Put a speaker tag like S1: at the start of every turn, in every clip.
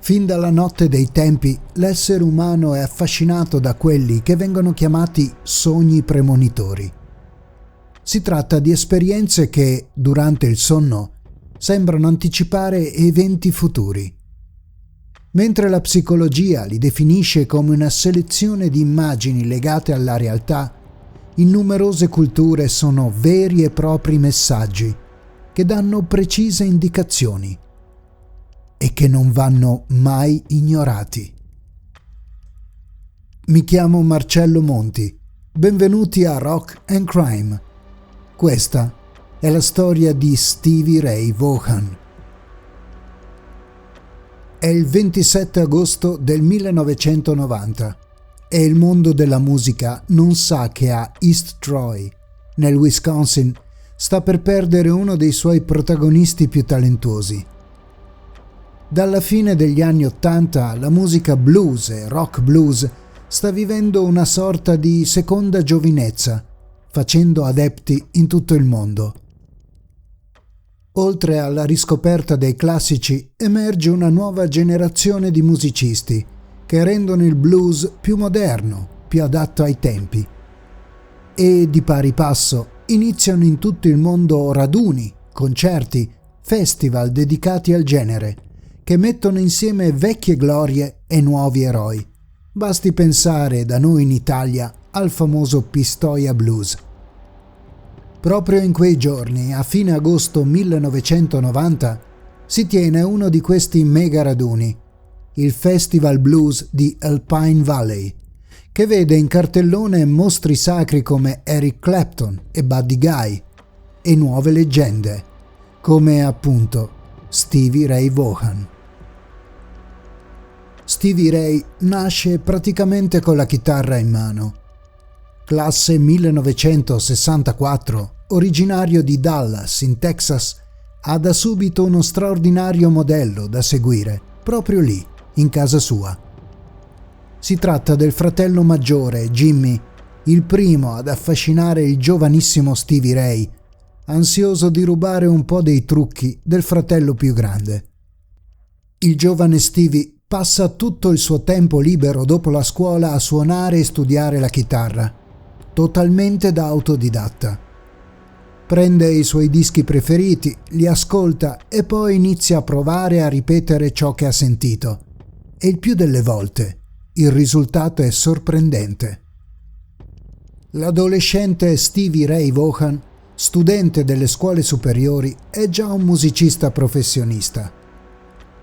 S1: Fin dalla notte dei tempi, l'essere umano è affascinato da quelli che vengono chiamati sogni premonitori. Si tratta di esperienze che, durante il sonno, sembrano anticipare eventi futuri. Mentre la psicologia li definisce come una selezione di immagini legate alla realtà, in numerose culture sono veri e propri messaggi che danno precise indicazioni e che non vanno mai ignorati. Mi chiamo Marcello Monti, benvenuti a Rock and Crime. Questa è la storia di Stevie Ray Vaughan. È il 27 agosto del 1990 e il mondo della musica non sa che a East Troy, nel Wisconsin, sta per perdere uno dei suoi protagonisti più talentuosi. Dalla fine degli anni '80 la musica blues e rock blues sta vivendo una sorta di seconda giovinezza, facendo adepti in tutto il mondo. Oltre alla riscoperta dei classici, emerge una nuova generazione di musicisti che rendono il blues più moderno, più adatto ai tempi. E di pari passo iniziano in tutto il mondo raduni, concerti, festival dedicati al genere, che mettono insieme vecchie glorie e nuovi eroi. Basti pensare da noi in Italia al famoso Pistoia Blues. Proprio in quei giorni, a fine agosto 1990, si tiene uno di questi mega raduni, il Festival Blues di Alpine Valley, che vede in cartellone mostri sacri come Eric Clapton e Buddy Guy e nuove leggende, come appunto Stevie Ray Vaughan. Stevie Ray nasce praticamente con la chitarra in mano. Classe 1964, originario di Dallas, in Texas, ha da subito uno straordinario modello da seguire, proprio lì, in casa sua. Si tratta del fratello maggiore, Jimmy, il primo ad affascinare il giovanissimo Stevie Ray, ansioso di rubare un po' dei trucchi del fratello più grande. Il giovane Stevie passa tutto il suo tempo libero dopo la scuola a suonare e studiare la chitarra, totalmente da autodidatta. Prende i suoi dischi preferiti, li ascolta e poi inizia a provare a ripetere ciò che ha sentito. E il più delle volte il risultato è sorprendente. L'adolescente Stevie Ray Vaughan, studente delle scuole superiori, è già un musicista professionista.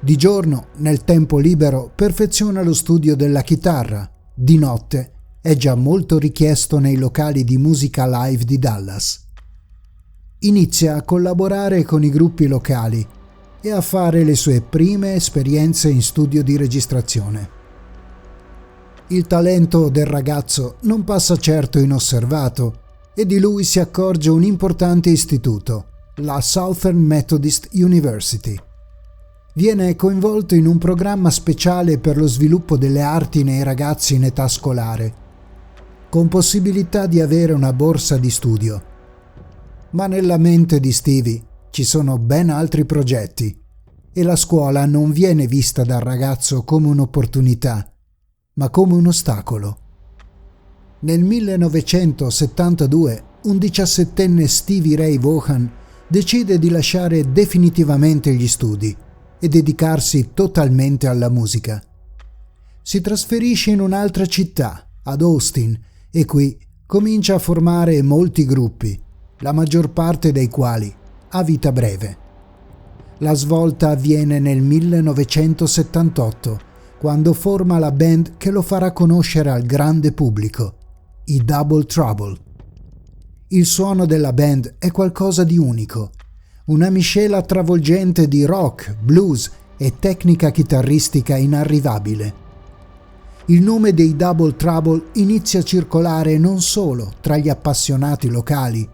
S1: Di giorno, nel tempo libero, perfeziona lo studio della chitarra. Di notte è già molto richiesto nei locali di musica live di Dallas. Inizia a collaborare con i gruppi locali e a fare le sue prime esperienze in studio di registrazione. Il talento del ragazzo non passa certo inosservato e di lui si accorge un importante istituto, la Southern Methodist University. Viene coinvolto in un programma speciale per lo sviluppo delle arti nei ragazzi in età scolare, con possibilità di avere una borsa di studio. Ma nella mente di Stevie ci sono ben altri progetti e la scuola non viene vista dal ragazzo come un'opportunità, ma come un ostacolo. Nel 1972 un 17enne Stevie Ray Vaughan decide di lasciare definitivamente gli studi e dedicarsi totalmente alla musica. Si trasferisce in un'altra città, ad Austin, e qui comincia a formare molti gruppi, la maggior parte dei quali ha vita breve. La svolta avviene nel 1978, quando forma la band che lo farà conoscere al grande pubblico, i Double Trouble. Il suono della band è qualcosa di unico, una miscela travolgente di rock, blues e tecnica chitarristica inarrivabile. Il nome dei Double Trouble inizia a circolare non solo tra gli appassionati locali,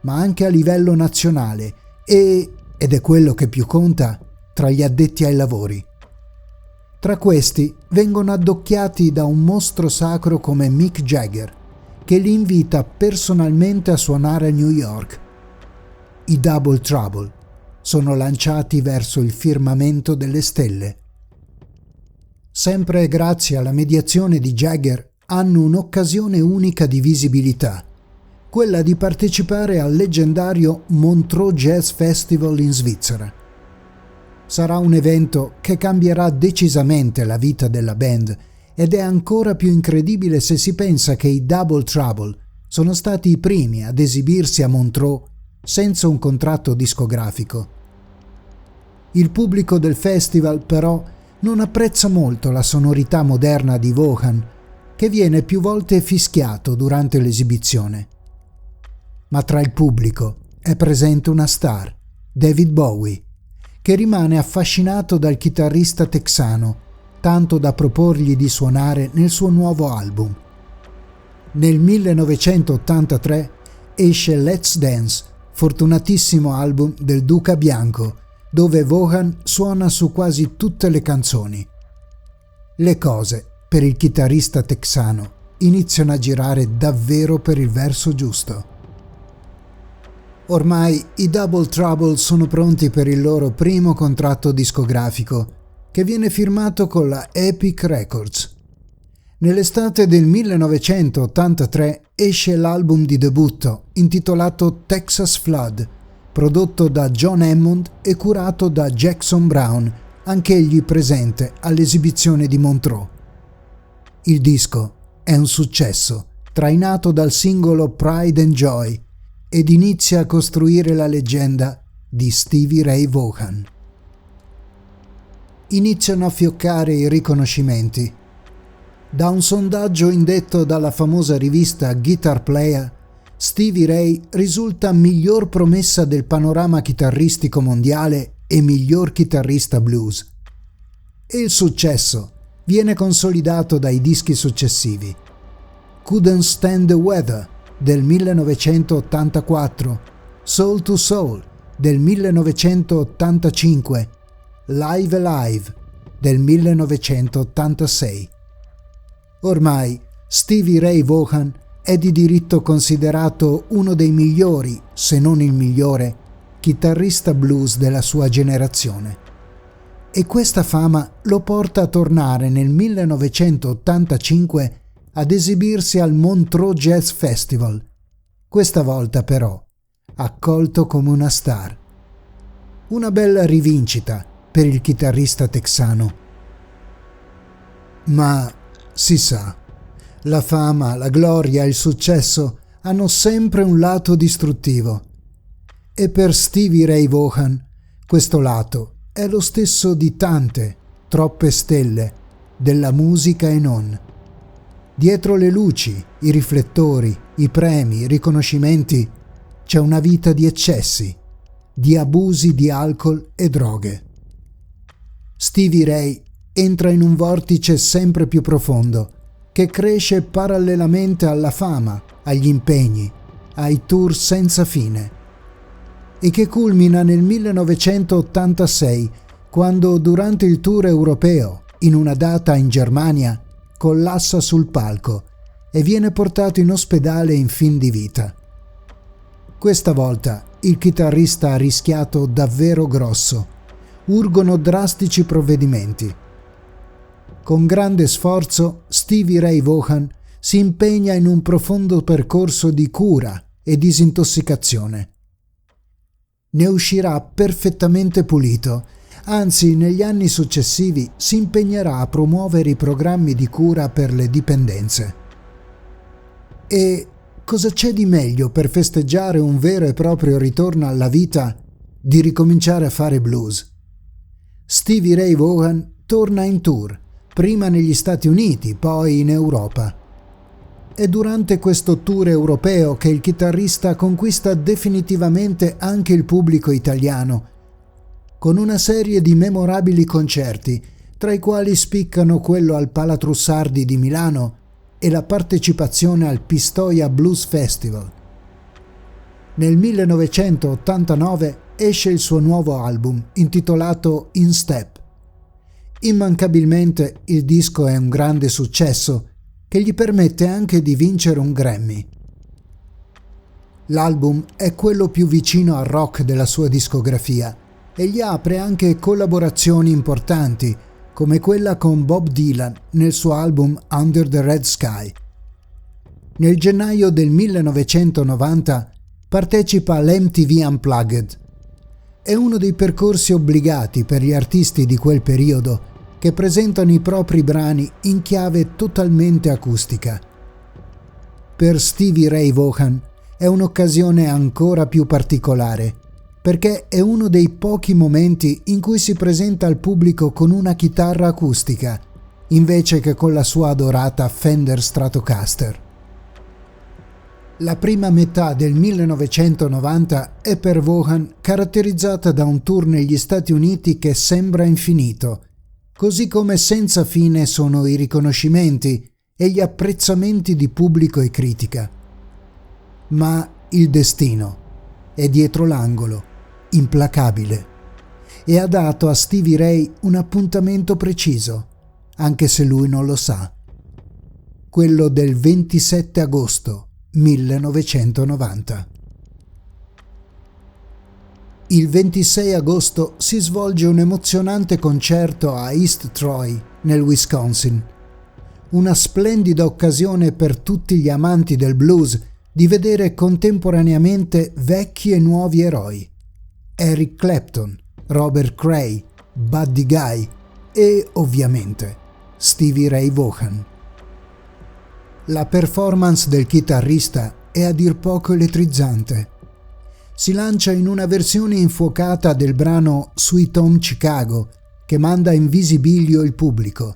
S1: ma anche a livello nazionale ed è quello che più conta, tra gli addetti ai lavori. Tra questi vengono addocchiati da un mostro sacro come Mick Jagger, che li invita personalmente a suonare a New York. I Double Trouble sono lanciati verso il firmamento delle stelle. sempre grazie alla mediazione di Jagger, hanno un'occasione unica di visibilità, quella di partecipare al leggendario Montreux Jazz Festival in Svizzera. Sarà un evento che cambierà decisamente la vita della band ed è ancora più incredibile se si pensa che i Double Trouble sono stati i primi ad esibirsi a Montreux senza un contratto discografico. Il pubblico del festival, però, non apprezza molto la sonorità moderna di Vaughan, che viene più volte fischiato durante l'esibizione. Ma tra il pubblico è presente una star, David Bowie, che rimane affascinato dal chitarrista texano, tanto da proporgli di suonare nel suo nuovo album. Nel 1983 esce Let's Dance, fortunatissimo album del Duca Bianco, dove Vaughan suona su quasi tutte le canzoni. Le cose, per il chitarrista texano, iniziano a girare davvero per il verso giusto. Ormai i Double Trouble sono pronti per il loro primo contratto discografico, che viene firmato con la Epic Records. Nell'estate del 1983 esce l'album di debutto, intitolato Texas Flood, prodotto da John Hammond e curato da Jackson Browne, anch'egli presente all'esibizione di Montreux. Il disco è un successo, trainato dal singolo Pride and Joy, ed inizia a costruire la leggenda di Stevie Ray Vaughan. Iniziano a fioccare i riconoscimenti. Da un sondaggio indetto dalla famosa rivista Guitar Player, Stevie Ray risulta miglior promessa del panorama chitarristico mondiale e miglior chitarrista blues. E il successo viene consolidato dai dischi successivi. Couldn't Stand the Weather del 1984, Soul to Soul del 1985, Live Alive del 1986. Ormai Stevie Ray Vaughan è di diritto considerato uno dei migliori, se non il migliore, chitarrista blues della sua generazione. E questa fama lo porta a tornare nel 1985 ad esibirsi al Montreux Jazz Festival, questa volta però accolto come una star. Una bella rivincita per il chitarrista texano. Ma si sa, la fama, la gloria e il successo hanno sempre un lato distruttivo. E per Stevie Ray Vaughan questo lato è lo stesso di tante, troppe stelle della musica e non. Dietro le luci, i riflettori, i premi, i riconoscimenti, c'è una vita di eccessi, di abusi di alcol e droghe. Stevie Ray entra in un vortice sempre più profondo, che cresce parallelamente alla fama, agli impegni, ai tour senza fine, e che culmina nel 1986, quando durante il tour europeo, in una data in Germania, collassa sul palco e viene portato in ospedale in fin di vita. Questa volta il chitarrista ha rischiato davvero grosso. Urgono drastici provvedimenti. Con grande sforzo Stevie Ray Vaughan si impegna in un profondo percorso di cura e disintossicazione. Ne uscirà perfettamente pulito. Anzi, negli anni successivi si impegnerà a promuovere i programmi di cura per le dipendenze. E cosa c'è di meglio per festeggiare un vero e proprio ritorno alla vita di ricominciare a fare blues? Stevie Ray Vaughan torna in tour, prima negli Stati Uniti, poi in Europa. È durante questo tour europeo che il chitarrista conquista definitivamente anche il pubblico italiano, con una serie di memorabili concerti, tra i quali spiccano quello al Palatrussardi di Milano e la partecipazione al Pistoia Blues Festival. Nel 1989 esce il suo nuovo album, intitolato In Step. Immancabilmente il disco è un grande successo, che gli permette anche di vincere un Grammy. L'album è quello più vicino al rock della sua discografia, e gli apre anche collaborazioni importanti, come quella con Bob Dylan nel suo album Under the Red Sky. Nel gennaio del 1990 partecipa all'MTV Unplugged. È uno dei percorsi obbligati per gli artisti di quel periodo che presentano i propri brani in chiave totalmente acustica. Per Stevie Ray Vaughan è un'occasione ancora più particolare, perché è uno dei pochi momenti in cui si presenta al pubblico con una chitarra acustica, invece che con la sua adorata Fender Stratocaster. La prima metà del 1990 è per Vaughan caratterizzata da un tour negli Stati Uniti che sembra infinito, così come senza fine sono i riconoscimenti e gli apprezzamenti di pubblico e critica. Ma il destino è dietro l'angolo, implacabile, e ha dato a Stevie Ray un appuntamento preciso, anche se lui non lo sa. Quello del 27 agosto 1990. Il 26 agosto si svolge un emozionante concerto a East Troy, nel Wisconsin. Una splendida occasione per tutti gli amanti del blues di vedere contemporaneamente vecchi e nuovi eroi. Eric Clapton, Robert Cray, Buddy Guy e, ovviamente, Stevie Ray Vaughan. La performance del chitarrista è a dir poco elettrizzante. Si lancia in una versione infuocata del brano Sweet Home Chicago, che manda in visibilio il pubblico.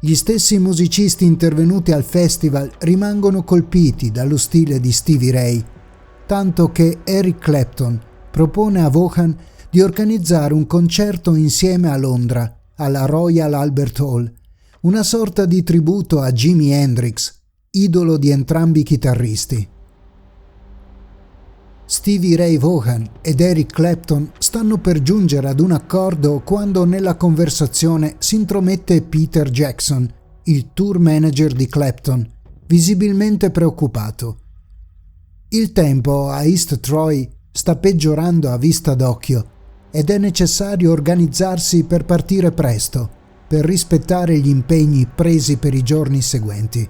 S1: Gli stessi musicisti intervenuti al festival rimangono colpiti dallo stile di Stevie Ray, tanto che Eric Clapton propone a Vaughan di organizzare un concerto insieme a Londra, alla Royal Albert Hall, una sorta di tributo a Jimi Hendrix, idolo di entrambi i chitarristi. Stevie Ray Vaughan ed Eric Clapton stanno per giungere ad un accordo quando nella conversazione si intromette Peter Jackson, il tour manager di Clapton, visibilmente preoccupato. Il tempo a East Troy sta peggiorando a vista d'occhio ed è necessario organizzarsi per partire presto, per rispettare gli impegni presi per i giorni seguenti.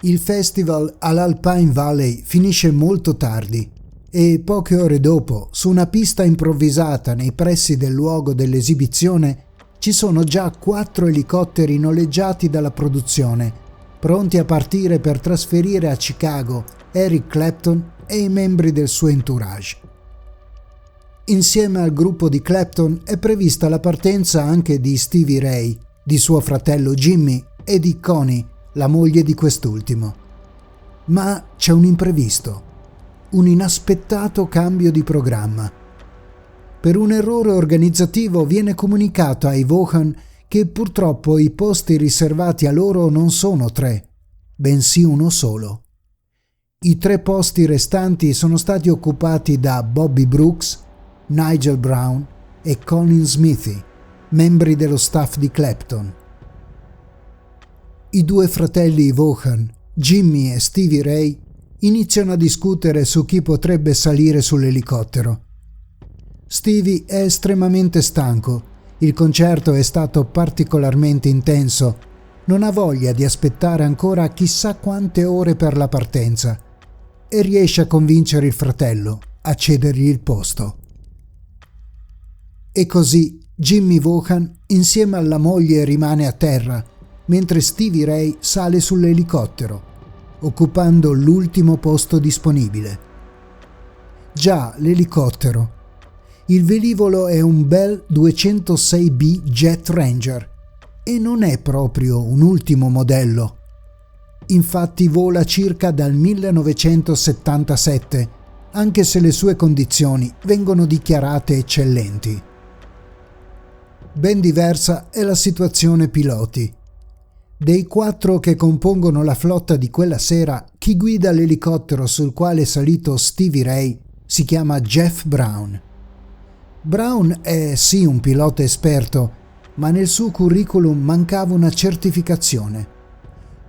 S1: Il festival all'Alpine Valley finisce molto tardi e poche ore dopo, su una pista improvvisata nei pressi del luogo dell'esibizione, ci sono già 4 elicotteri noleggiati dalla produzione, pronti a partire per trasferire a Chicago Eric Clapton e i membri del suo entourage. Insieme al gruppo di Clapton è prevista la partenza anche di Stevie Ray, di suo fratello Jimmy e di Connie, la moglie di quest'ultimo. Ma c'è un imprevisto, un inaspettato cambio di programma. Per un errore organizzativo viene comunicato ai Vaughan che purtroppo i posti riservati a loro non sono 3, bensì uno solo. I 3 posti restanti sono stati occupati da Bobby Brooks, Nigel Brown e Colin Smithy, membri dello staff di Clapton. I 2 fratelli Vaughan, Jimmy e Stevie Ray, iniziano a discutere su chi potrebbe salire sull'elicottero. Stevie è estremamente stanco, il concerto è stato particolarmente intenso, non ha voglia di aspettare ancora chissà quante ore per la partenza e riesce a convincere il fratello a cedergli il posto. E così Jimmy Vaughan insieme alla moglie rimane a terra, mentre Stevie Ray sale sull'elicottero, occupando l'ultimo posto disponibile. Già, l'elicottero. Il velivolo è un Bell 206B Jet Ranger e non è proprio un ultimo modello. Infatti vola circa dal 1977, anche se le sue condizioni vengono dichiarate eccellenti. Ben diversa è la situazione piloti. Dei 4 che compongono la flotta di quella sera, chi guida l'elicottero sul quale è salito Stevie Ray si chiama Jeff Brown. Brown è sì un pilota esperto, ma nel suo curriculum mancava una certificazione,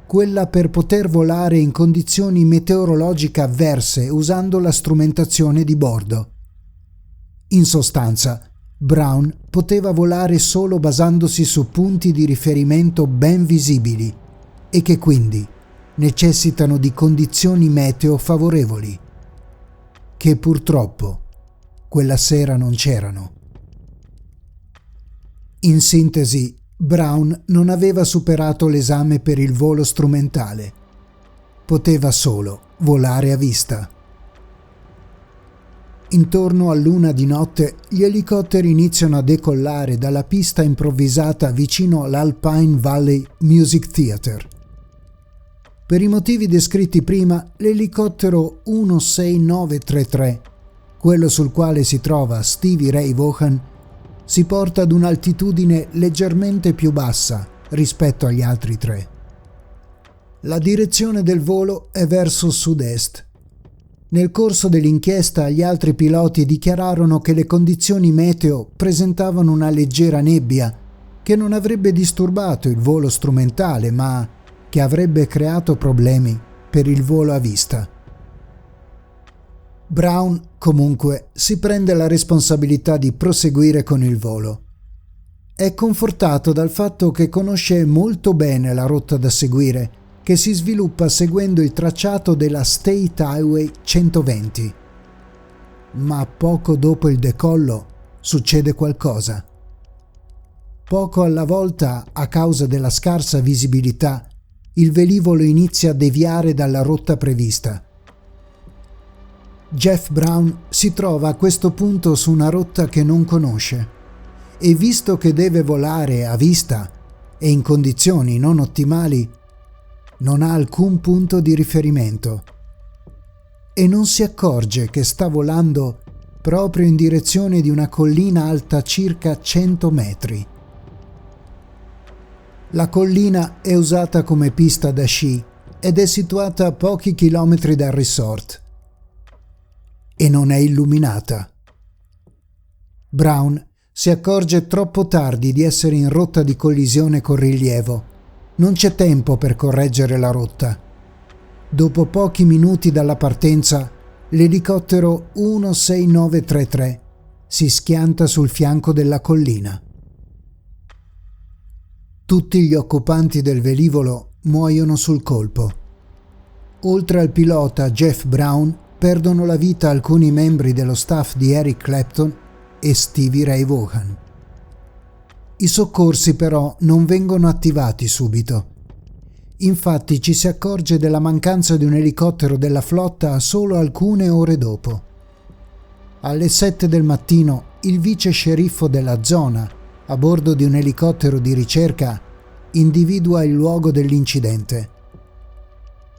S1: quella per poter volare in condizioni meteorologiche avverse usando la strumentazione di bordo. In sostanza, Brown poteva volare solo basandosi su punti di riferimento ben visibili e che quindi necessitano di condizioni meteo favorevoli, che purtroppo quella sera non c'erano. In sintesi, Brown non aveva superato l'esame per il volo strumentale. Poteva solo volare a vista. Intorno all'1 di notte gli elicotteri iniziano a decollare dalla pista improvvisata vicino all'Alpine Valley Music Theatre. Per i motivi descritti prima, l'elicottero 16933, quello sul quale si trova Stevie Ray Vaughan, si porta ad un'altitudine leggermente più bassa rispetto agli altri tre. La direzione del volo è verso sud-est. Nel corso dell'inchiesta gli altri piloti dichiararono che le condizioni meteo presentavano una leggera nebbia che non avrebbe disturbato il volo strumentale, ma che avrebbe creato problemi per il volo a vista. Brown, comunque, si prende la responsabilità di proseguire con il volo. È confortato dal fatto che conosce molto bene la rotta da seguire, che si sviluppa seguendo il tracciato della State Highway 120. Ma poco dopo il decollo succede qualcosa. Poco alla volta, a causa della scarsa visibilità, il velivolo inizia a deviare dalla rotta prevista. Jeff Brown si trova a questo punto su una rotta che non conosce e, visto che deve volare a vista e in condizioni non ottimali, non ha alcun punto di riferimento e non si accorge che sta volando proprio in direzione di una collina alta circa 100 metri. La collina è usata come pista da sci ed è situata a pochi chilometri dal resort e non è illuminata. Brown si accorge troppo tardi di essere in rotta di collisione con rilievo. Non c'è tempo per correggere la rotta. Dopo pochi minuti dalla partenza, l'elicottero 16933 si schianta sul fianco della collina. Tutti gli occupanti del velivolo muoiono sul colpo. Oltre al pilota Jeff Brown, perdono la vita alcuni membri dello staff di Eric Clapton e Stevie Ray Vaughan. I soccorsi però non vengono attivati subito. Infatti ci si accorge della mancanza di un elicottero della flotta solo alcune ore dopo. Alle 7 del mattino il vice sceriffo della zona, a bordo di un elicottero di ricerca, individua il luogo dell'incidente.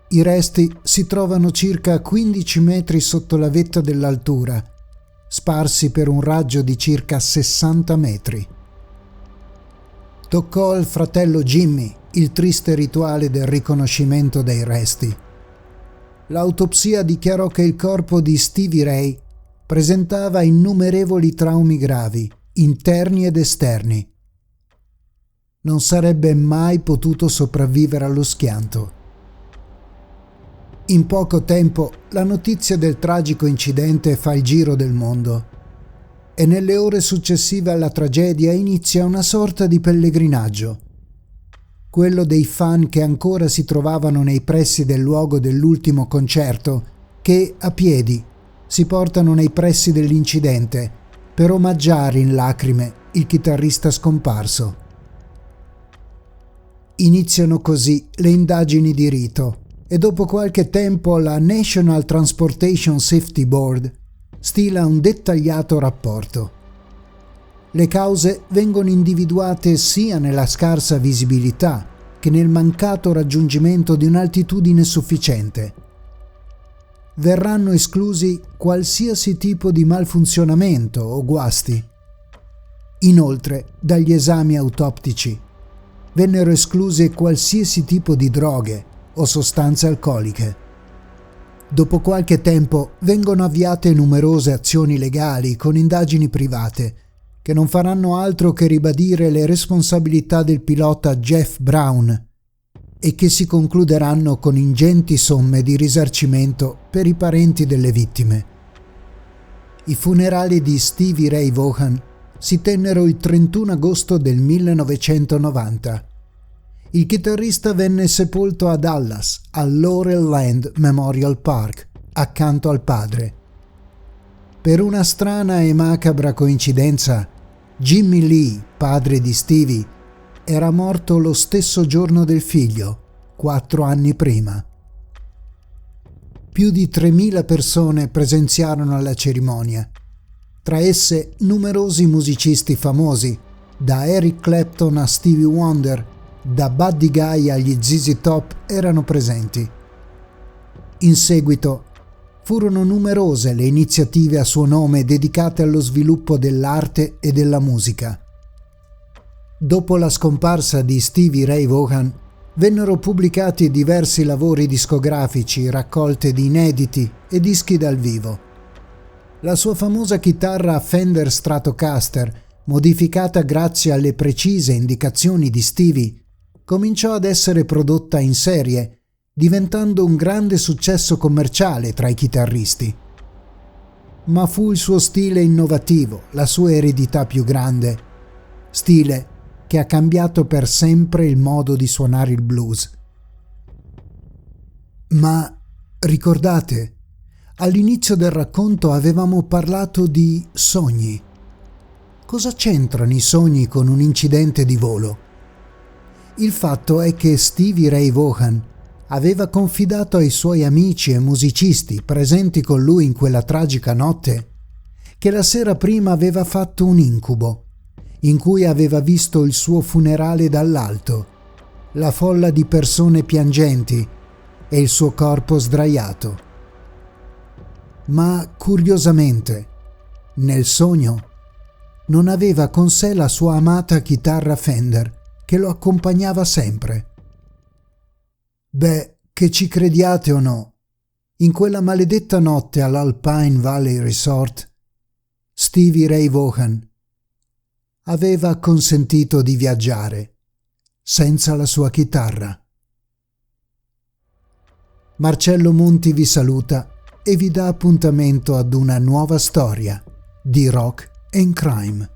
S1: I resti si trovano circa 15 metri sotto la vetta dell'altura, sparsi per un raggio di circa 60 metri. Toccò al fratello Jimmy il triste rituale del riconoscimento dei resti. L'autopsia dichiarò che il corpo di Stevie Ray presentava innumerevoli traumi gravi, interni ed esterni. Non sarebbe mai potuto sopravvivere allo schianto. In poco tempo la notizia del tragico incidente fa il giro del mondo e nelle ore successive alla tragedia inizia una sorta di pellegrinaggio. Quello dei fan che ancora si trovavano nei pressi del luogo dell'ultimo concerto, che, a piedi, si portano nei pressi dell'incidente per omaggiare in lacrime il chitarrista scomparso. Iniziano così le indagini di rito e dopo qualche tempo la National Transportation Safety Board stila un dettagliato rapporto. Le cause vengono individuate sia nella scarsa visibilità che nel mancato raggiungimento di un'altitudine sufficiente. Verranno esclusi qualsiasi tipo di malfunzionamento o guasti. Inoltre, dagli esami autoptici vennero escluse qualsiasi tipo di droghe o sostanze alcoliche. Dopo qualche tempo vengono avviate numerose azioni legali con indagini private che non faranno altro che ribadire le responsabilità del pilota Jeff Brown e che si concluderanno con ingenti somme di risarcimento per i parenti delle vittime. I funerali di Stevie Ray Vaughan si tennero il 31 agosto del 1990. Il chitarrista venne sepolto a Dallas, al Laurel Land Memorial Park, accanto al padre. Per una strana e macabra coincidenza, Jimmy Lee, padre di Stevie, era morto lo stesso giorno del figlio, 4 anni prima. Più di 3.000 persone presenziarono alla cerimonia, tra esse numerosi musicisti famosi, da Eric Clapton a Stevie Wonder, da Buddy Guy agli ZZ Top erano presenti. In seguito furono numerose le iniziative a suo nome dedicate allo sviluppo dell'arte e della musica. Dopo la scomparsa di Stevie Ray Vaughan, vennero pubblicati diversi lavori discografici, raccolte di inediti e dischi dal vivo. La sua famosa chitarra Fender Stratocaster, modificata grazie alle precise indicazioni di Stevie, cominciò ad essere prodotta in serie, diventando un grande successo commerciale tra i chitarristi. Ma fu il suo stile innovativo, la sua eredità più grande, stile che ha cambiato per sempre il modo di suonare il blues. Ma ricordate, all'inizio del racconto avevamo parlato di sogni. Cosa c'entrano i sogni con un incidente di volo? Il fatto è che Stevie Ray Vaughan aveva confidato ai suoi amici e musicisti presenti con lui in quella tragica notte che la sera prima aveva fatto un incubo in cui aveva visto il suo funerale dall'alto, la folla di persone piangenti e il suo corpo sdraiato. Ma curiosamente, nel sogno, non aveva con sé la sua amata chitarra Fender che lo accompagnava sempre. Beh, che ci crediate o no, in quella maledetta notte all'Alpine Valley Resort, Stevie Ray Vaughan aveva consentito di viaggiare senza la sua chitarra. Marcello Monti vi saluta e vi dà appuntamento ad una nuova storia di Rock and Crime.